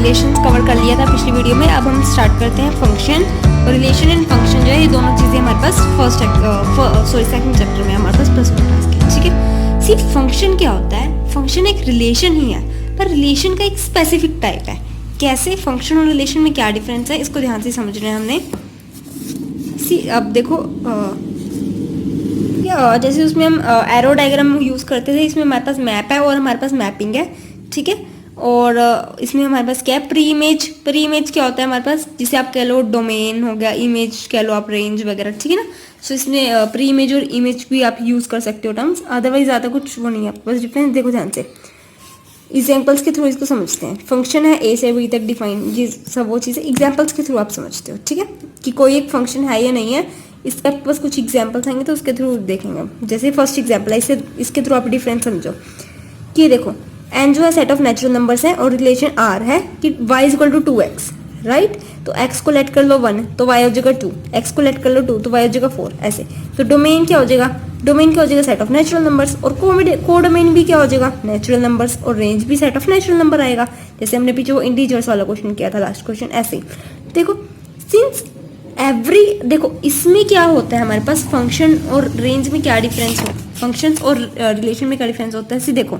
Relation cover कर लिया था पिछली वीडियो में। अब हम स्टार्ट करते हैं फंक्शन। और रिलेशन एंड फंक्शन जो है ये दोनों चीज़ें हमारे पास सेकंड चैप्टर में हमारे पास प्लस वन टास्क है, ठीक है। सिर्फ फंक्शन क्या होता है, फंक्शन एक रिलेशन ही है, पर रिलेशन का एक स्पेसिफिक टाइप है। कैसे, फंक्शन और रिलेशन में क्या डिफरेंस है इसको ध्यान से समझना है हमने। अब देखो जैसे उसमें हम एरो डायग्राम यूज़ करते थे, इसमें हमारे पास मैप है और हमारे पास मैपिंग है, ठीक है। और इसमें हमारे पास क्या है, प्री इमेज क्या होता है हमारे पास, जिसे आप कह लो डोमेन हो गया, इमेज कह लो आप रेंज वगैरह, ठीक है ना। सो इसमें प्री इमेज और इमेज भी आप यूज़ कर सकते हो टर्म्स, अदरवाइज ज़्यादा कुछ वो नहीं है आपके पास डिफरेंस। देखो ध्यान से एग्जाम्पल्स के थ्रू इसको समझते हैं। फंक्शन है ए से बी तक डिफाइन, ये सब वो चीज़ें एग्जाम्पल्स के थ्रू आप समझते हो, ठीक है, कि कोई एक फंक्शन है या नहीं है। इसके आपके पास कुछ एग्जाम्पल्स आएंगे तो उसके थ्रू देखेंगे हम। जैसे फर्स्ट एग्जाम्पल है, इसके थ्रू आप डिफरेंस समझो कि देखो एन जो है सेट ऑफ नेचुरल नंबर्स है और रिलेशन आर है कि y is equal to 2x, right. तो x को लेट कर लो 1 तो y हो जाएगा 2, x को लेट कर लो 2 तो y हो जाएगा 4, ऐसे। तो डोमेन क्या हो जाएगा, सेट ऑफ नेचुरल नंबर्स, और को डोमेन भी क्या हो जाएगा, नेचुरल नंबर्स, और रेंज भी सेट ऑफ नेचुरल नंबर आएगा। जैसे हमने पीछे वो इंटीजर्स वाला क्वेश्चन किया था, लास्ट क्वेश्चन, ऐसे ही। देखो सिंस देखो इसमें क्या होता है हमारे पास, फंक्शन और रेंज में क्या डिफरेंस हो, फंक्शन और रिलेशन में क्या डिफरेंस होता है। देखो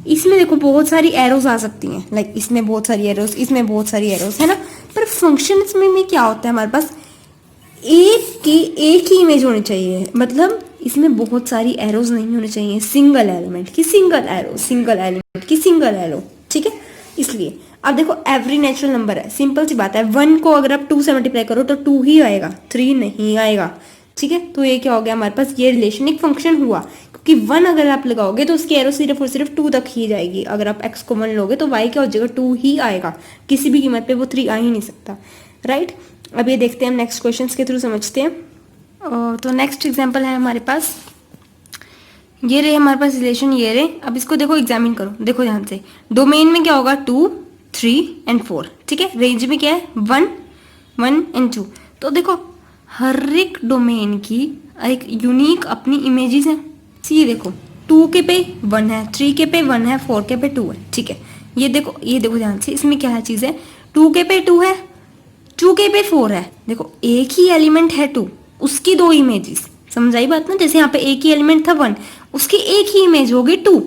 इसमें देखो बहुत सारी एरोज आ सकती हैं, लाइक इसमें बहुत सारी एरोज, इसमें बहुत सारी एरोज, है ना। पर फंक्शंस में क्या होता है हमारे पास, एक ही इमेज होनी चाहिए, मतलब इसमें बहुत सारी एरोज नहीं होनी चाहिए, सिंगल एलिमेंट की सिंगल एरो, ठीक है। इसलिए अब देखो एवरी नेचुरल नंबर है, सिंपल सी बात है, 1 को अगर आप 2 से मल्टीप्लाई करो तो 2 ही आएगा, 3 नहीं आएगा, ठीक है। तो ये क्या हो गया हमारे पास, ये रिलेशन एक फंक्शन हुआ, क्योंकि 1 अगर आप लगाओगे तो उसकी एरो सिर्फ और सिर्फ 2 तक ही जाएगी। अगर आप x को 1 लोगे तो y क्या हो जाएगा, 2 ही आएगा, किसी भी कीमत पे वो 3 आ ही नहीं सकता, राइट। अब ये देखते हैं हम नेक्स्ट क्वेश्चन के थ्रू समझते हैं। तो नेक्स्ट एग्जाम्पल है हमारे पास, ये रहे हमारे पास रिलेशन, ये रहे। अब इसको देखो एग्जामिन करो, देखो ध्यान से। डोमेन में क्या होगा, 2, 3 एंड 4, ठीक है। रेंज में क्या है, 1 एंड 2। तो देखो हर एक डोमेन की एक यूनिक अपनी इमेजेस हैं। ये देखो 2 के पे 1 है, 3 के पे 1 है, 4 के पे 2 है, ठीक है। ये देखो ध्यान से, इसमें क्या है चीज़ है, 2 के पे 2 है, 2 के पे 4 है। देखो एक ही एलिमेंट है 2, उसकी 2 इमेजेस, समझ आई बात ना। जैसे यहाँ पे एक ही एलिमेंट था 1, उसकी एक ही इमेज होगी 2,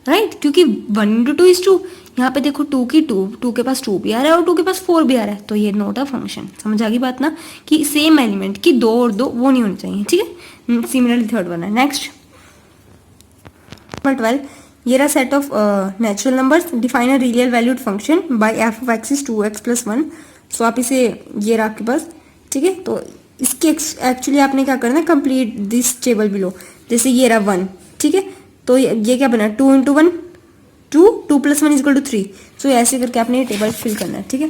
राइट, क्योंकि 1 into 2 is 2। यहाँ पे देखो 2 की 2 के पास 2 भी आ रहा है और 2 के पास 4 भी आ रहा है, तो ये नॉट अ फंक्शन। समझ आ गई बात ना, कि सेम एलिमेंट की 2 और 2 वो नहीं होनी चाहिए, ठीक है। सिमिलरली थर्ड वन है नेक्स्ट 12। ये रहा set of natural numbers, define a real valued function by f of x is 2x + 1। सो आप इसे, ये रहा आपके पास, ठीक है। तो इसके एक्चुअली आपने क्या करना है, कंप्लीट दिस टेबल बिलो। जैसे ये रहा 1, ठीक है, तो ये क्या बना, 2 into 1 2, 2 + 1 = 3। सो ऐसे करके आपने ये टेबल फिल करना है, ठीक है।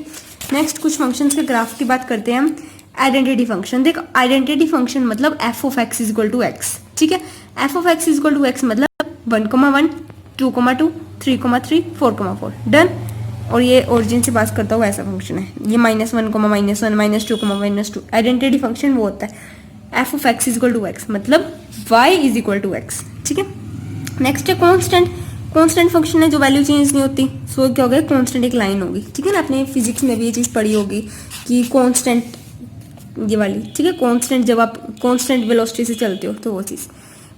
नेक्स्ट कुछ फंक्शंस के ग्राफ की बात करते हैं हम। आइडेंटिटी फंक्शन, देखो आइडेंटिटी फंक्शन मतलब f of x = x, ठीक है। f of x = x मतलब 1,1 2,2 3,3 4,4 डन। और ये ओरिजिन से पास करता हुआ ऐसा फंक्शन है, ये -1, -1 -2, -2। आइडेंटिटी फंक्शन वो होता है f of x = x मतलब y = x, ठीक है। नेक्स्ट है कांस्टेंट फंक्शन है जो वैल्यू चेंज नहीं होती। सो क्या हो गया, कांस्टेंट एक लाइन होगी, ठीक है ना। आपने फिजिक्स में भी ये चीज़ पढ़ी होगी कि कांस्टेंट, ये वाली, ठीक है, कांस्टेंट जब आप कांस्टेंट वेलोसिटी से चलते हो तो वो चीज़।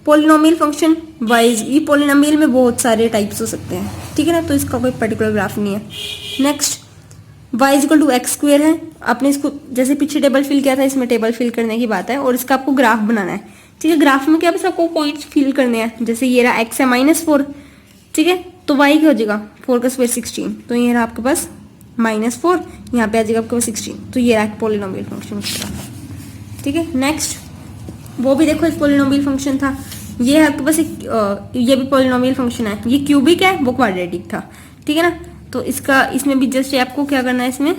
पॉलिनोमियल फंक्शन वाइज, ये पॉलिनोमियल में बहुत सारे टाइप्स हो सकते हैं, ठीक है ना, तो इसका कोई पर्टिकुलर ग्राफ नहीं है। नेक्स्ट y = x² है। आपने इसको जैसे पीछे टेबल फिल किया था, इसमें टेबल फिल करने की बात है और इसका आपको ग्राफ बनाना है, ठीक है। ग्राफ में क्या बस आपको पॉइंट्स फिल करने हैं। जैसे ये रहा x है -4, ठीक है, तो y क्या हो जाएगा, 4 का स्क्वायर 16, तो ये रहा आपके पास -4, यहाँ पे आ जाएगा आपके पास 16। तो ये रहा पॉलिनोमियल फंक्शन, ठीक है। नेक्स्ट वो भी देखो एक पॉलिनोमियल फंक्शन था, ये है आपके पास एक ये भी पॉलिनोमियल फंक्शन है, ये क्यूबिक है, वो क्वाड्रेटिक था, ठीक है ना। तो इसमें भी जस्ट आपको क्या करना है, इसमें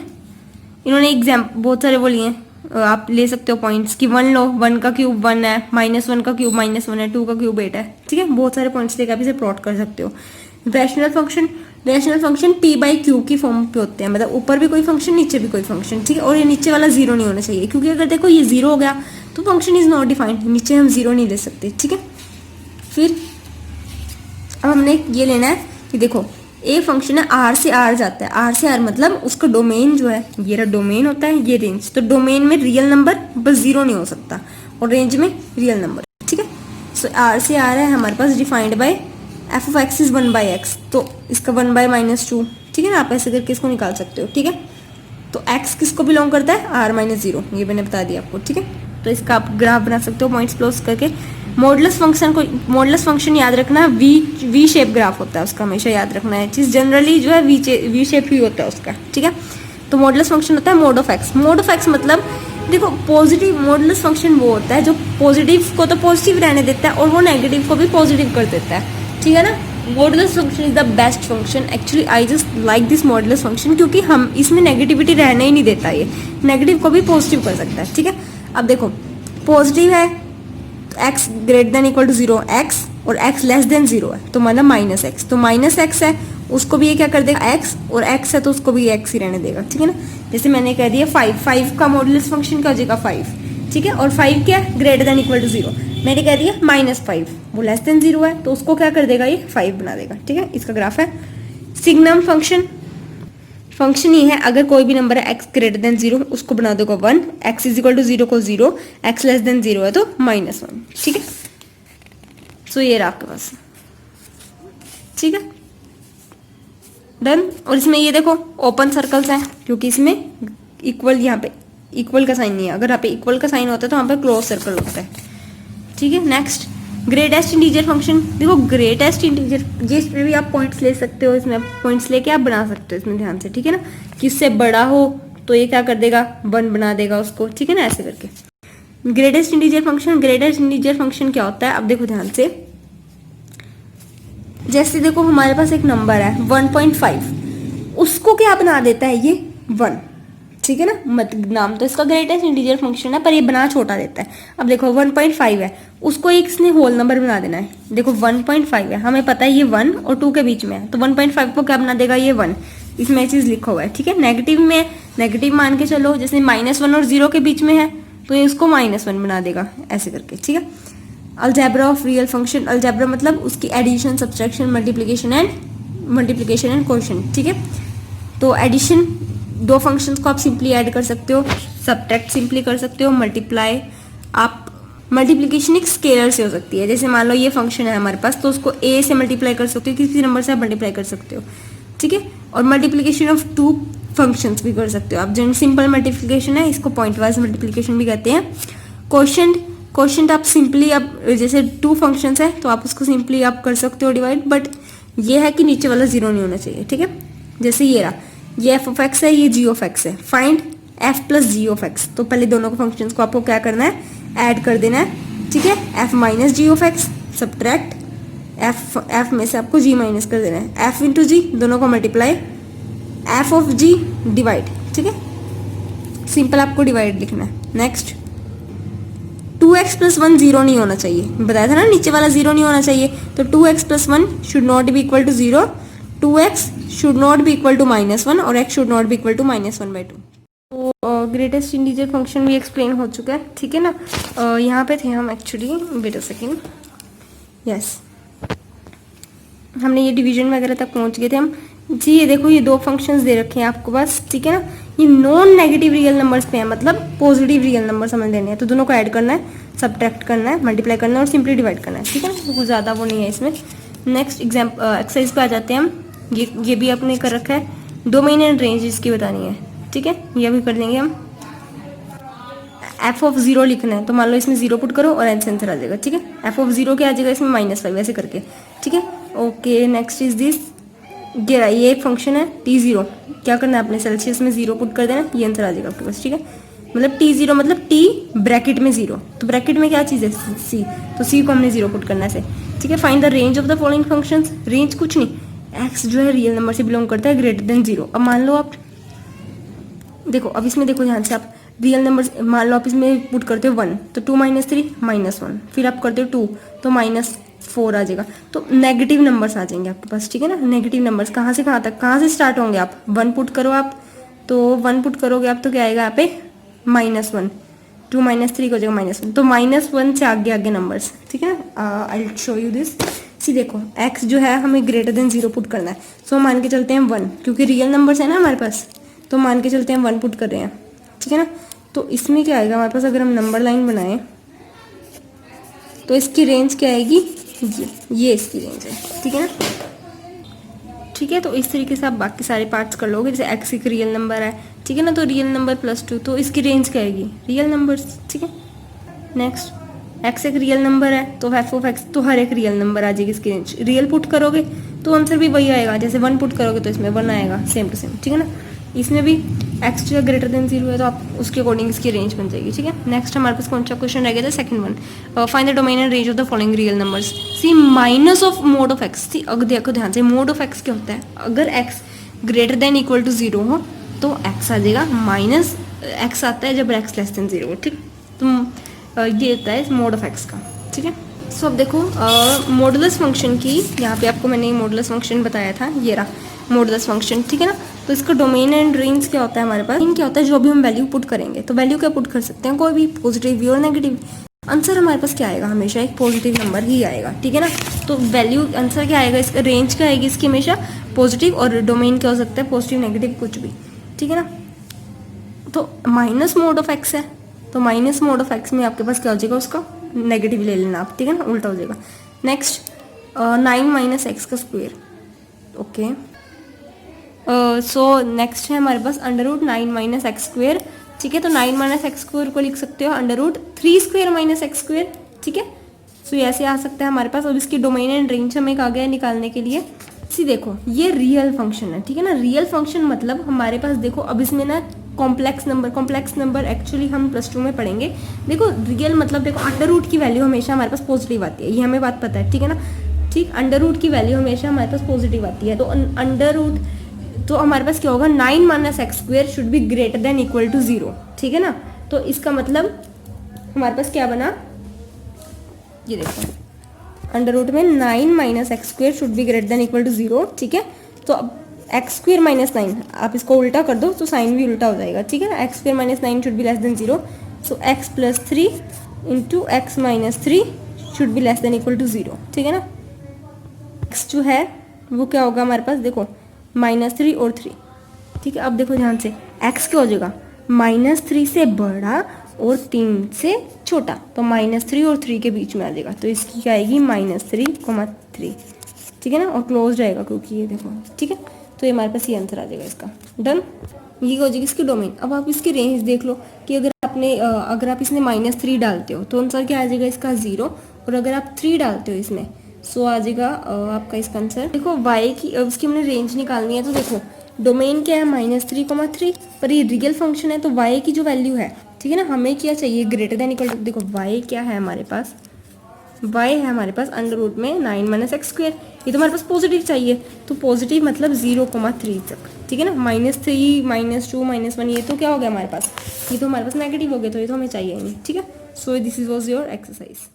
इन्होंने बहुत सारे वो लिए, आप ले सकते हो पॉइंट्स कि 1 लो, 1 का क्यूब 1 है, -1 का क्यूब -1 है, 2 का क्यूब 8 है, ठीक है। बहुत सारे पॉइंट्स लेकर आप इसे प्लॉट कर सकते हो। रैशनल फंक्शन p/q की फॉर्म पे होते हैं, मतलब ऊपर भी कोई फंक्शन नीचे भी कोई फंक्शन, ठीक है। और ये नीचे वाला 0 नहीं होना चाहिए, क्योंकि अगर देखो ये 0 हो गया तो फंक्शन इज नॉट डिफाइंड, नीचे हम 0 नहीं ले सकते, ठीक है। फिर अब हमने ये लेना है कि देखो ए फंक्शन है आर से आर जाता है, आर से आर मतलब उसका डोमेन जो है, ये रहा डोमेन होता है, ये रेंज। तो डोमेन में रियल नंबर बस जीरो नहीं हो सकता और रेंज में रियल नंबर, ठीक है। सो आर से आर है हमारे पास defined by f of x is 1/x, तो इसका 1/-2, ठीक है ना, आप ऐसे करके इसको निकाल सकते हो, ठीक है। तो x किसको बिलोंग करता है, r-0, ये मैंने बता दिया आपको, ठीक है। तो इसका आप ग्राफ बना सकते हो पॉइंट्स क्लोज करके। मॉडुलस फंक्शन याद रखना, वी शेप ग्राफ होता है उसका, हमेशा याद रखना है चीज। जनरली जो है वी शेप ही होता है उसका, ठीक है। तो मॉडुलस फंक्शन होता है mode of x. Mode of x मतलब देखो पॉजिटिव, मॉडुलस फंक्शन वो होता है जो पॉजिटिव को तो पॉजिटिव रहने देता है और वो नेगेटिव को भी पॉजिटिव कर देता है, ठीक है ना। Modulus function is the best function. Actually I just like this modulus function क्योंकि हम इसमें नेगेटिविटी रहने ही नहीं देता, ये नेगेटिव को भी पॉजिटिव कर सकता है, ठीक है। अब देखो पॉजिटिव है x greater than equal to 0 x और x लेस देन 0 है तो मतलब -x, तो -x है उसको भी ये क्या कर देगा x, और x है तो उसको भी x ही रहने देगा, ठीक है ना। जैसे मैंने कह दिया 5 का मॉडुलस फंक्शन क्या हो जाएगा 5, ठीक है। और 5 क्या ग्रेटर देन इक्वल टू 0, मैंने कह दिया -5, वो लेस देन 0 है तो उसको क्या कर देगा ये 5 बना देगा, ठीक है। इसका ग्राफ है। सिग्नम फंक्शन ये है अगर कोई भी नंबर है x ग्रेटर देन 0 उसको बना दोगा 1, x इज इक्वल टू 0 को 0, x लेस देन 0 है तो -1, ठीक है। सो ये रहा आपके पास, ठीक है, डन। और इसमें ये देखो ओपन सर्कल्स हैं क्योंकि इसमें इक्वल, यहाँ पे इक्वल का साइन नहीं है, अगर यहाँ पे इक्वल का साइन होता है तो वहाँ पे क्लोज सर्कल होता है, ठीक है। Next greatest integer function. देखो ग्रेटेस्ट इंटीजर ये इसमें भी आप पॉइंट्स ले सकते हो, इसमें पॉइंट्स लेके आप बना सकते हो इसमें ध्यान से, ठीक है ना। किससे बड़ा हो तो ये क्या कर देगा 1 बना देगा उसको, ठीक है ना, ऐसे करके। ग्रेटेस्ट इंटीजर फंक्शन क्या होता है, अब देखो ध्यान से। जैसे देखो हमारे पास एक नंबर है 1.5, उसको क्या बना देता है ये 1, ठीक है ना। मतलब नाम तो इसका ग्रेटेस्ट इंटीजर फंक्शन है पर ये बना छोटा देता है। अब देखो 1.5 है, उसको एक इसने होल नंबर बना देना है। देखो 1.5 है, हमें पता है ये 1 और 2 के बीच में है, तो 1.5 को क्या बना देगा ये 1, इसमें चीज लिखा हुआ है, ठीक है। नेगेटिव में नेगेटिव मान के चलो, जैसे -1 और 0 के बीच में है तो ये उसको -1 बना देगा ऐसे करके, ठीक है। Algebra of real function, algebra मतलब उसकी addition, subtraction, multiplication and quotient, ठीक है। तो एडिशन, दो फंक्शंस को आप सिंपली ऐड कर सकते हो, सब्ट्रैक्ट सिंपली कर सकते हो, मल्टीप्लाई आप, मल्टीप्लिकेशन एक स्केलर से हो सकती है। जैसे मान लो ये फंक्शन है हमारे पास तो उसको a से मल्टीप्लाई कर सकते हो, किसी नंबर से आप मल्टीप्लाई कर सकते हो, ठीक है। और मल्टीप्लिकेशन ऑफ 2 फंक्शंस भी कर सकते हो आप, जो सिंपल मल्टीप्लिकेशन है इसको पॉइंट वाइज मल्टीप्लिकेशन भी कहते हैं। क्वोशंट आप सिंपली, आप जैसे 2 फंक्शंस है तो आप उसको सिंपली आप कर सकते हो डिवाइड, बट ये है कि नीचे वाला 0 नहीं होना चाहिए, ठीक है। जैसे ये रहा, ये f ऑफ x है, ये g ऑफ x है, find f plus g of x। तो पहले दोनों को फंक्शंस को आपको क्या करना है ऐड कर देना है, ठीक है। f minus g of x subtract f में से आपको g माइनस कर देना है, f इंटू g दोनों को multiply, f of g divide, ठीक है। सिंपल आपको डिवाइड लिखना है। नेक्स्ट 2x प्लस 1 0 नहीं होना चाहिए, बताया था ना नीचे वाला 0 नहीं होना चाहिए, तो 2x plus 1 should not be equal to 0, 2x should not be equal to -1 और x should not be equal to -1/2। तो ग्रेटेस्ट इंटीजर फंक्शन भी एक्सप्लेन हो चुका है, ठीक है ना। यहाँ पे थे हम actually, wait a second, yes हमने ये डिवीजन वगैरह तक पहुँच गए थे हम जी। ये देखो ये 2 फंक्शंस दे रखे हैं आपको पास, ठीक है ना। ये नॉन नेगेटिव रियल नंबर्स पे है, मतलब पॉजिटिव रियल नंबर समझ लेने हैं, तो दोनों को ऐड करना है, सब्ट्रैक्ट करना है, मल्टीप्लाई करना है और सिंपली डिवाइड करना है, ठीक है ना। तो कुछ ज़्यादा वो नहीं है इसमें। नेक्स्ट एक्सरसाइज पे आ जाते हैं हम। ये भी आपने कर रखा है, डोमेन एंड रेंज इसकी बतानी है, ठीक है, ये भी कर देंगे हम। f ऑफ 0 लिखना है, तो मान लो इसमें 0 पुट करो और आंसर आ जाएगा, ठीक है। f ऑफ 0 क्या आ जाएगा इसमें -5 ऐसे करके, ठीक है। ओके नेक्स्ट इज दिस, ये एक फंक्शन है t0, क्या करना है आपने सेल्सियस में 0 पुट कर देना, ये आंसर आ जाएगा आपके पास, ठीक है। मतलब t0 मतलब t ब्रैकेट में 0, तो ब्रैकेट में क्या चीज़ है c, तो c को हमने 0 पुट करना है, ठीक है। Find the range of the following functions. Range कुछ नहीं, x जो है रियल नंबर से बिलोंग करता है ग्रेटर देन 0। अब मान लो आप देखो, अब इसमें देखो ध्यान से, आप रियल नंबर मान लो आप इसमें पुट करते हो 1 तो 2 - 3 -1, फिर आप करते हो 2 तो -4 आ जाएगा, तो नेगेटिव नंबर्स आ जाएंगे आपके पास, ठीक है ना। नेगेटिव नंबर्स कहाँ से कहाँ तक, कहाँ से स्टार्ट होंगे, आप 1 पुट करो आप, तो 1 पुट करोगे आप तो क्या आएगा यहाँ पे -1, 2 - 3 हो जाएगा -1, तो -1 से आगे आगे नंबर्स, ठीक है ना। I will show you this see देखो x जो है हमें ग्रेटर देन 0 पुट करना है, सो मान के चलते हैं 1, क्योंकि रियल नंबर्स है ना हमारे पास, तो मान के चलते हैं 1 पुट कर रहे हैं, ठीक है ना। तो इसमें क्या आएगा हमारे पास, अगर हम नंबर लाइन बनाएं तो इसकी रेंज क्या आएगी, ये इसकी रेंज है, ठीक है ना। ठीक है, तो इस तरीके से आप बाकी सारे पार्ट्स कर लोगे। जैसे x एक रियल नंबर है, ठीक है ना, तो रियल नंबर +2, तो इसकी रेंज क्या आएगी, रियल नंबर्स, ठीक है। नेक्स्ट x एक रियल नंबर है, तो f(x) तो हर एक रियल नंबर आ जाएगी इसकी रेंज। रियल पुट करोगे तो आंसर भी वही आएगा, जैसे 1 पुट करोगे तो इसमें 1 आएगा, सेम टू सेम, ठीक है ना। इसमें भी x जो है ग्रेटर देन 0 है, तो आप उसके अकॉर्डिंग इसकी रेंज बन जाएगी, ठीक है। नेक्स्ट हमारे पास कौन सा क्वेश्चन रह गया था, second one, find the domain and range of the following real numbers. See minus of mod of x, see अगर देखो ध्यान से, मोड ऑफ x क्या होता है, अगर x greater than equal to 0 हो तो x आ जाएगा, माइनस x आता है जब x लेस देन 0 हो, ठीक। तो ये होता है मोड ऑफ x का, ठीक है। सो अब देखो मॉडुलस फंक्शन की, यहाँ पे आपको मैंने मॉडुलस फंक्शन बताया था, ये रहा मॉडुलस फंक्शन, ठीक है ना। तो इसका डोमेन एंड रेंज क्या होता है हमारे पास, क्या होता है, जो भी हम वैल्यू पुट करेंगे, तो वैल्यू क्या पुट कर सकते हैं, कोई भी, पॉजिटिव भी और नेगेटिव। आंसर हमारे पास क्या आएगा, हमेशा एक पॉजिटिव नंबर ही आएगा, ठीक है ना। तो वैल्यू आंसर क्या आएगा, इसका रेंज क्या आएगी इसकी, हमेशा पॉजिटिव, और डोमेन क्या हो सकता है, पॉजिटिव नेगेटिव कुछ भी, ठीक है ना। तो माइनस मोड ऑफ एक्स है, तो माइनस मोड ऑफ एक्स में आपके पास क्या हो जाएगा, उसका नेगेटिव ले लेना आप, ठीक है ना, उल्टा हो जाएगा। नेक्स्ट 9 - x का स्क्वायर, ओके। सो नेक्स्ट है हमारे पास √9 - x स्क्वायर, ठीक है। तो 9 - x स्क्वायर को लिख सकते हो √3² - x स्क्वायर, ठीक है। सो ऐसे आ सकता है हमारे पास। अब इसकी डोमेन एंड रेंज हमें आ गया निकालने के लिए। सी देखो ये रियल फंक्शन है, ठीक है ना। रियल फंक्शन मतलब हमारे पास देखो, अब इसमें ना कॉम्प्लेक्स नंबर एक्चुअली हम +2 में पढ़ेंगे। देखो रियल मतलब देखो √ की वैल्यू हमेशा हमारे पास पॉजिटिव आती है, ये हमें बात पता है, ठीक है ना। ठीक, √ की वैल्यू हमेशा हमारे पास पॉजिटिव आती है, तो तो हमारे पास क्या होगा, 9 - x square should be greater than equal to 0, ठीक है ना। तो इसका मतलब हमारे पास क्या बना, ये देखो √ में 9 - x square should be greater than equal to 0, ठीक है। तो अब x² - 9 आप इसको उल्टा कर दो तो साइन भी उल्टा हो जाएगा, ठीक है ना। x² - 9 should be less than 0, सो x + 3 × x - 3 should be less than equal to 0, ठीक है ना। x जो है वो क्या होगा हमारे पास, देखो -3 और 3, ठीक है। अब देखो ध्यान से, x क्या हो जाएगा, -3 से बड़ा और 3 से छोटा, तो -3 और 3 के बीच में आ जाएगा, तो इसकी क्या आएगी, -3,3, ठीक है ना, और क्लोज रहेगा क्योंकि ये देखो, ठीक है। तो ये हमारे पास ये आंसर आ जाएगा इसका, डन। ये हो जाएगी इसकी डोमेन। अब आप इसकी रेंज देख लो कि अगर आप इसमें -3 डालते हो तो आंसर क्या आ जाएगा इसका, 0, और अगर आप 3 डालते हो इसमें सो आ जाएगा आपका इसका आंसर। देखो y की उसकी हमने रेंज निकालनी है, तो देखो डोमेन क्या है, -3,3, पर ये रियल फंक्शन है, तो y की जो वैल्यू है, ठीक है ना, हमें क्या चाहिए, ग्रेटर देन इक्वल टू, देखो y क्या है हमारे पास, y है हमारे पास √ में 9 - x स्क्वायर, ये तो हमारे पास पॉजिटिव चाहिए, तो पॉजिटिव मतलब 0,3 तक, ठीक है ना। -3, -2, -1 ये तो क्या हो गया हमारे पास, ये तो हमारे पास नेगेटिव हो गया, तो ये तो हमें चाहिए नहीं, ठीक है। So this was your exercise.